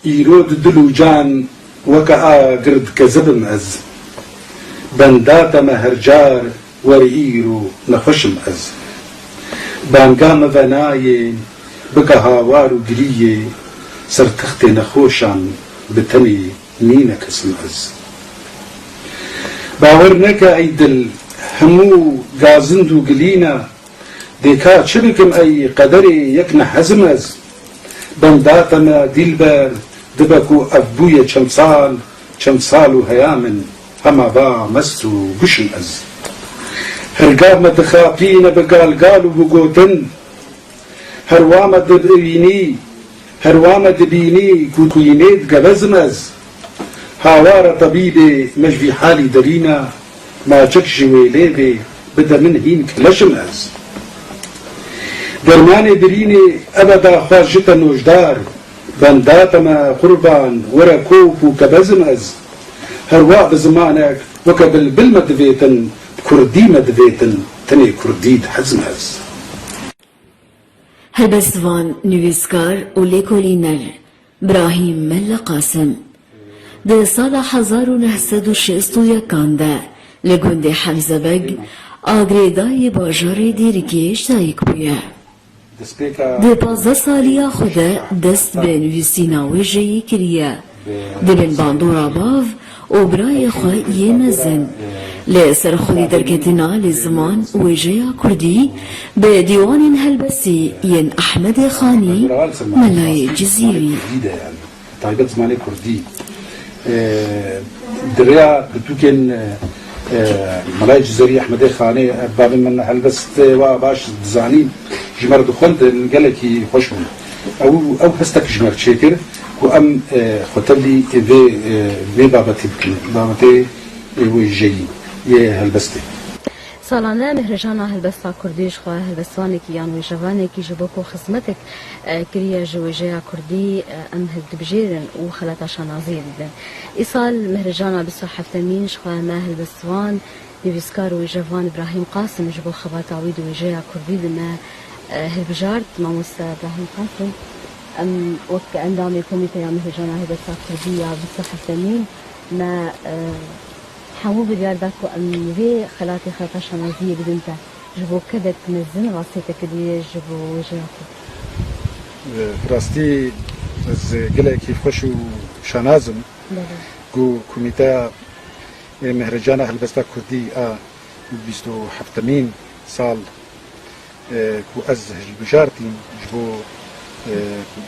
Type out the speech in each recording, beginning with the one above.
إيرود دلوجان وكا قرد كزبم أز بندات مهرجار ورئيرو نخشم أز بانقام فناي بكا هاوارو قليي سرتخت نخوشان بتني نينك اسم أز باورنك عيدل همو غازندو قلينا ديكا شبكم أي قدري يكن حزمز بنداتنا ديلبر دبكو أبويا شمصال وهيامن هما با مسو بشن أز هرقاب مدخابين بقال وبقوتن هروام دبيني كوينيد قبزمز هاوار طبيبي مجفي حالي درينا ما جكش ويليبي بدا من هين كلشمز درماني دريني أبدا خواجتا نوجدار بنداتما قربان وركوب وكبزمز هرواء بزمانك وكبل بالمدفيتن كردي مدفيتن تني كرديد حزمز هلبستوان نویسکار و لیکولینر براهیم ملا قاسم ده سال 1961 ده لگند حمزه بگ آگریدای باجار دیرگیش دایک بویه ده 15 سالیا خوده دست به نویسینا ویجهی کریه ده بین باندورا باو و برای خواه یه مزن لسر خودی درکتنا لزمان ویجهی کردی به دیوان هلبسی ین احمد خانی ملای جزیری طایبت زمانی کردی دریا بتوکن ملای جزیری احمد خانی باب من هلبست و باش زانی جمر دخلت قالكي خوشهم او هستك جمر شاكر وام خطلي في بابتي وجي يا هلبستي سالانه مهرجانا هلبستا كرديش خواه هلبستوانك يان ويجوانك جبوكو خدمتك كريا جوجيا كردي ام هلدبجيرن وخلطا شنازير دن ايصال مهرجانا بصحة تمين شخواه ما هلبستوان نويسكار ويجوان ابراهيم قاسم جبو خبات عويد وجيا كردي دنا هلبجارت ماموسا ابراهيم قاسم ام وك اندامي كوميتي يا مهرجانا هلبستا كردية بصحة تمين ما حمو بديار داكو ام في خلاتي خلطة شنازية بدنتا جبو كدت تنزن راسيتا كدي جبو وجهاكو راستي از قلعي كيف خوشو شنازم قو كوميتا مهرجانا هلبستا كردي 27 سال كو از هلبجارتين جبو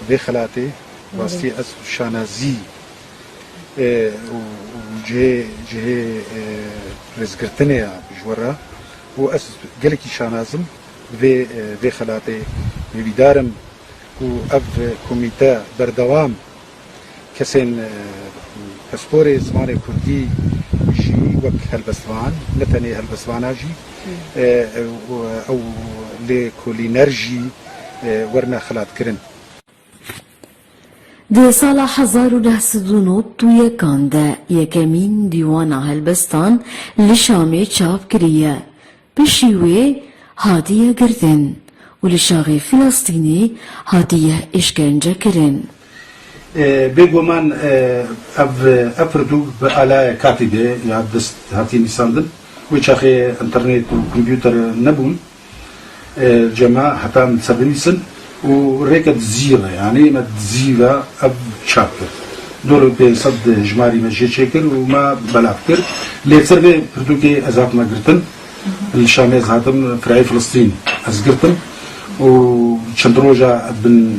في خلاتي راستي از شنازي وجهه رزقرتني بجورا و قالكي شانازم في خلاتي بيدارم و اف كوميتا بردوام كسين باسبوري زماني كردي جي وك هلبستوان نتني هلبستواناجي او لكولينرجي ورنا خلات كرن ده سال 1991 ده یکمین دیوان هلبستان لشامی چاپ کریه بشیوه هادیه گردن و لشاغی فلسطینی هادیه اشکنجه کرن بيجو من افردو على كاتبه يا دست هاتي نساندن ويشاخي انترنت وكمبيوتر نبون جماعة حتى من سبنيسن وريكت زيرة يعني ما تزيرة أب شابر دور بصد جماري مجيء شكل وما بلافتر ليتسر بردوكي أزات ما قرتن الشامي أزاتم فراي فلسطين أزقرتن وشندروجا بن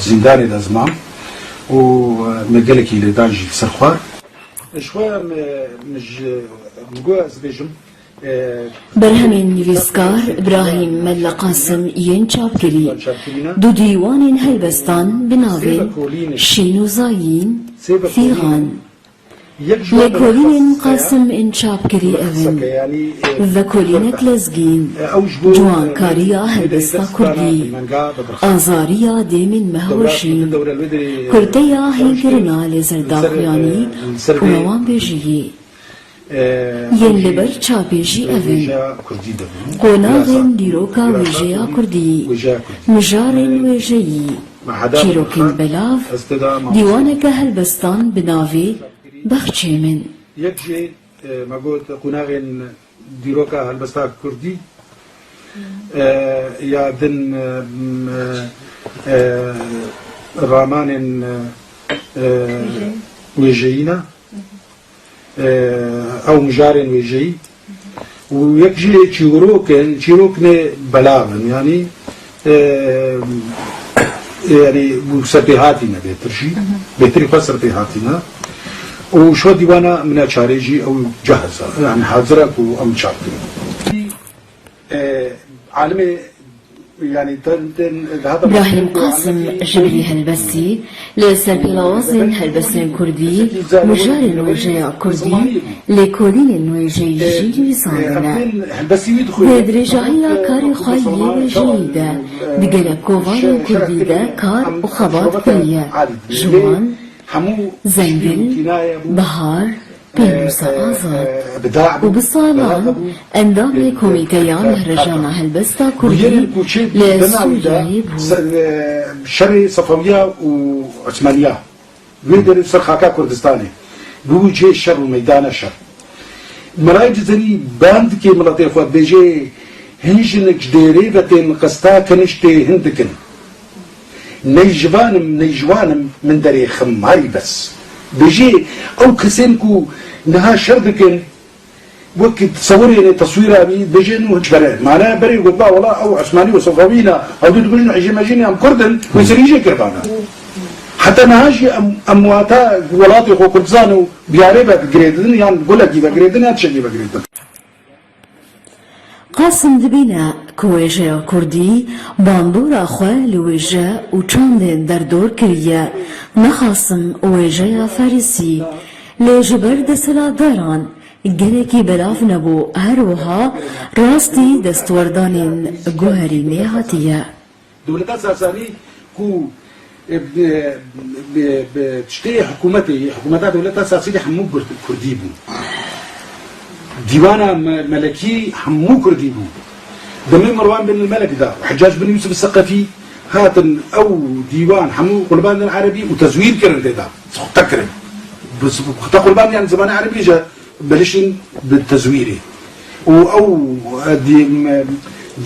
زنداني الأزمان ومجالكي لدانجي سرخوار شوية مش مجوز بيجم برهمین نویسکار ابراهیم ملا قاسم ین چاپ کری دو دیوان هلبستان بناوین شین و زاین فیغان لکولین قاسم ان چاپ کری اون و کولینک لزگین جوانکاریا هلبستا کردی آزاریا دیمین مهوشین کردیا هنگرنا لزرداخیانی پونوان بیجیی ين لبر چاپیجی اوین قناغن دیروکا ویجیا کردی مجارن ویجیی چیروکین بلاف دیوانک هلبستان بناوی بخچه من یک جی ما قلت قناغن دیروکا هلبستا کردی یا دن رامان ويجينا او مجارن ويجي ويكجي تشيروكن بلاغن يعني يعني سرتيهاتنا بيترشي بيتري خسر تيهاتنا وشو ديوانا من شارجي او جاهزه يعني حاضرك او مشاركه عالمي يعني إبراهيم قاسم جبري هلبسي لسربيلاوزن هلبسين كردي مجار وجايا كردي لكولين وجاي جيجي صاندنا بدرجاهية كاري خايي جيدة دقل كوفان كردي دا كار وخبات كريا جوان زنجل بهار بيروسا آزاد وبالصالان اندام كوميتيان مهرجان هلبستا كردي لسوريا شري صفوية وعثمانية ويدر سرخاكا كردستاني بوجه الشر وميدان الشر مراي جزني باند كي ملطيفة بيجي هنجنك جديري بتن قستا كنشتي هندكن نيجوانم من دري خماري بس بيجي او كسينكو نها شردكن وقت تصوري يعني تصويرها بيجي انه هجبرات معناها بري يقول والله او عثماني وصفوينا او دود بجنو عجي ماجيني ام كردن ويصير يجي كربانا حتى نهاجي امواتا ولاتي خو كردزانو بياريبا بجريدن يعني قول لك يبقى جريدن يا تشجي بجريدن قاسم دبينا كويجا كردي باندورا خواه لويجا وچاندن در دور كريا نخاصم ويجا فارسي لجبر دسلا داران گلکی بلاف نبو هروها راستی دستوردان گوهری نهاتیه دولتا ساسانی كو بتشتري حكومتها دولتا ساسانی حمو كردي بو ديوانا ملكي حمو كردي بو دمي مروان بن الملك ده وحجاج بن يوسف الثقفي هاتن او ديوان حمو قلبان العربي وتزوير كرن ده تكرم بس قلبان يعني زمان عربي جا بلشين بالتزويري او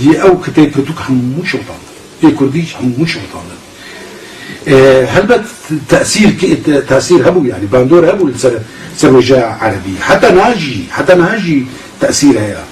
دي او كتيكتوك حمو شوطان في كرديش حمو شوطان هل بت تأثير هبو يعني باندور هبو سروجا عربي حتى ناجي تأثيرها